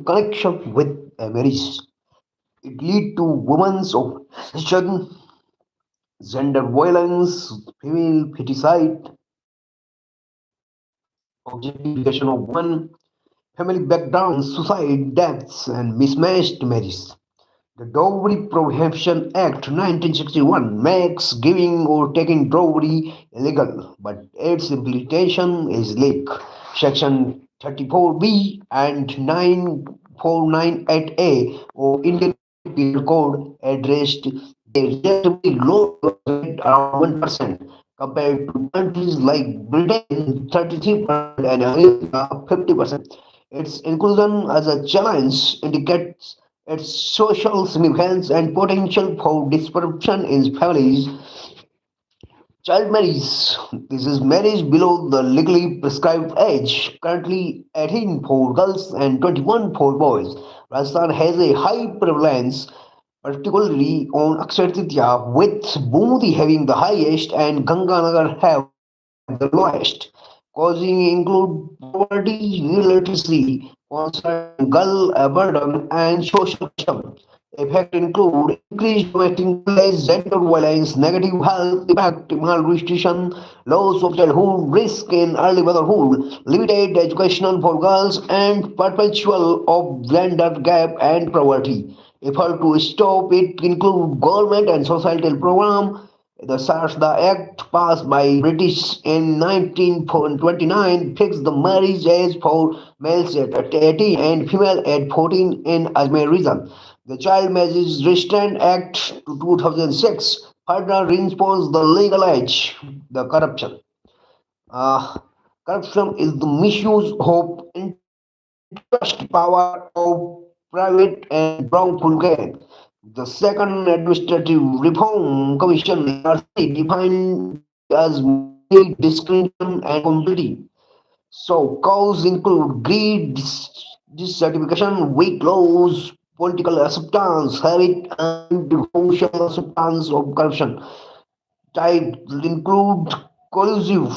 connection with a marriage. It lead to women's oppression, gender violence, female feticide, objectification of women, family backgrounds, suicide, deaths, and mismatched marriages. The Dowry Prohibition Act 1961 makes giving or taking dowry illegal, but its implementation is weak. Section 34B and 9498A of Indian Penal Code addressed a relatively low rate around 1% compared to countries like Britain 33% and America 50%. Its inclusion as a challenge indicates its social significance and potential for disruption in families. Child marriage. This is marriage below the legally prescribed age, currently 18 for girls and 21 for boys. Rajasthan has a high prevalence, particularly on Akshaya Tritiya, with Bumudi having the highest and Ganganagar have the lowest. Causing include poverty, illiteracy, constant girl burden, and social custom. Effects include increased domestic violence, gender violence, negative health impact, malnutrition, loss of childhood, risk in early motherhood, limited education for girls, and perpetual of gender gap and poverty. Effort to stop it include government and societal program. The Act passed by British in 1929 fixed the marriage age for males at 18 and female at 14 in Ajmer region. The Child Marriage Restraint Act 2006 further reinforced the legal age. The corruption. Uh, Corruption is the misuse of interest power of private and wrongful gain. The second Administrative Reform Commission ARC defined dowry as money, discrimination, and complicity. So, causes include greed, dissatisfaction, weak laws, political acceptance, habit, and social acceptance of corruption. Types include collusive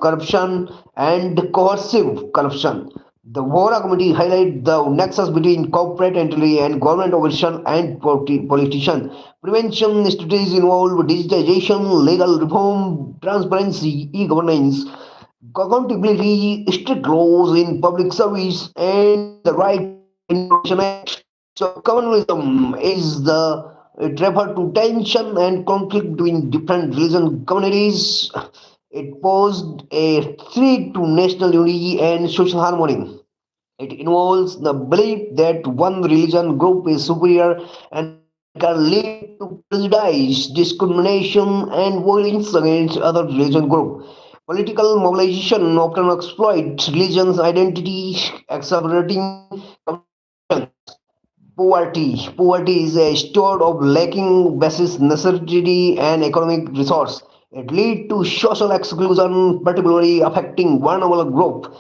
corruption and coercive corruption. The Vora Committee highlighted the nexus between corporate entity and government operation and politician. Prevention strategies involve digitization, legal reform, transparency, e-governance, accountability, strict laws in public service, and the Right to Information Act. So, communalism is the it referred to tension and conflict between different religion communities. It posed a threat to national unity and social harmony. It involves the belief that one religion group is superior and can lead to prejudice, discrimination, and violence against other religion group. Political mobilization often exploit religion's identity, accelerating communications. Poverty is a state of lacking basic necessity and economic resource. It leads to social exclusion, particularly affecting vulnerable group.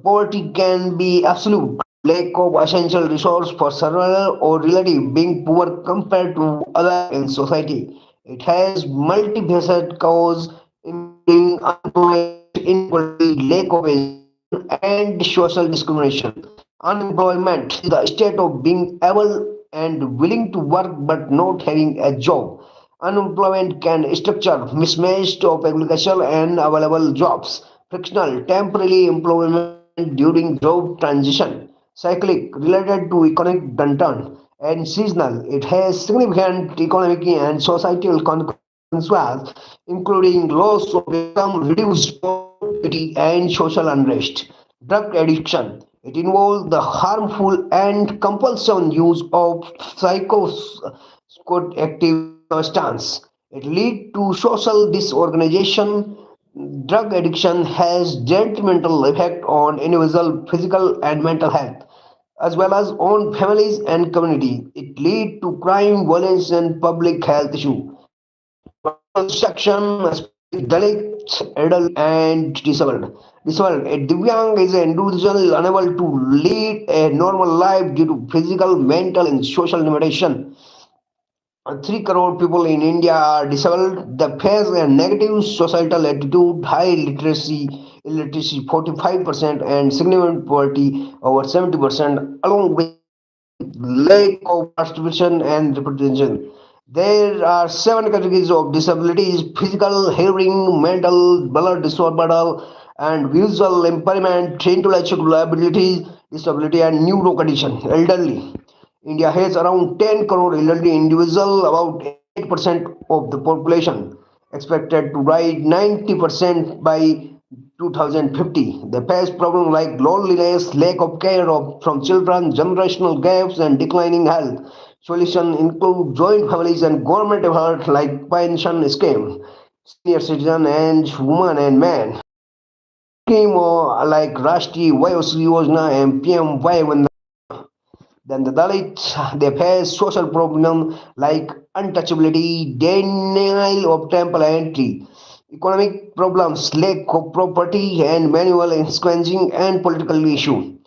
Poverty can be absolute, lack of essential resource for survival, or relative being poor compared to other in society. It has multifaceted cause, including unemployment, inequality, lack of education, and social discrimination. Unemployment is the state of being able and willing to work but not having a job. Unemployment can structure mismatch of application and available jobs. Frictional, temporary employment during job transition. Cyclic, related to economic downturn. And seasonal, it has significant economic and societal consequences, including loss of income, reduced productivity, and social unrest. Drug addiction. It involves the harmful and compulsive use of psychoactive substance. It leads to social disorganization. Drug addiction has detrimental effect on individual physical and mental health, as well as on families and community. It leads to crime, violence, and public health issue. Vulnerable section, especially Dalit, elderly, and disabled. Disabled. A Divyang is an individual unable to lead a normal life due to physical, mental, and social limitation. 3 crore people in India are disabled. They face a negative societal attitude, high literacy, illiteracy 45%, and significant poverty over 70%, along with lack of participation and representation. There are seven categories of disabilities: physical, hearing, mental, blood disorder, and visual impairment, intellectual abilities, disability, and neuro condition. Elderly. India has around 10 crore elderly individuals, about 8% of the population, expected to rise 90% by 2050. They face problems like loneliness, lack of care from children, generational gaps, and declining health. Solutions include joint families and government efforts like pension scheme, senior citizen and women and men. Scheme like Rashtriya Vayosri Yojana and PM-Y. Then the Dalit, they face social problems like untouchability, denial of temple entry, economic problems, lack of property and manual scavenging, and political issue.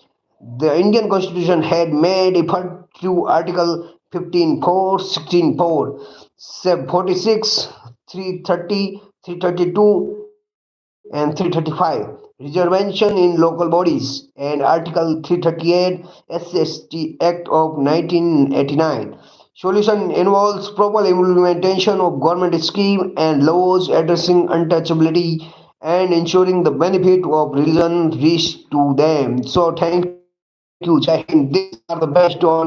The Indian Constitution had made effort through Article 15(4), 16(4), 46, 330, 332, and 335, reservation in local bodies, and Article 338 SST Act of 1989. Solution involves proper implementation of government scheme and laws addressing untouchability and ensuring the benefit of religion reach to them. So thank you, Jai Hind. These are the best on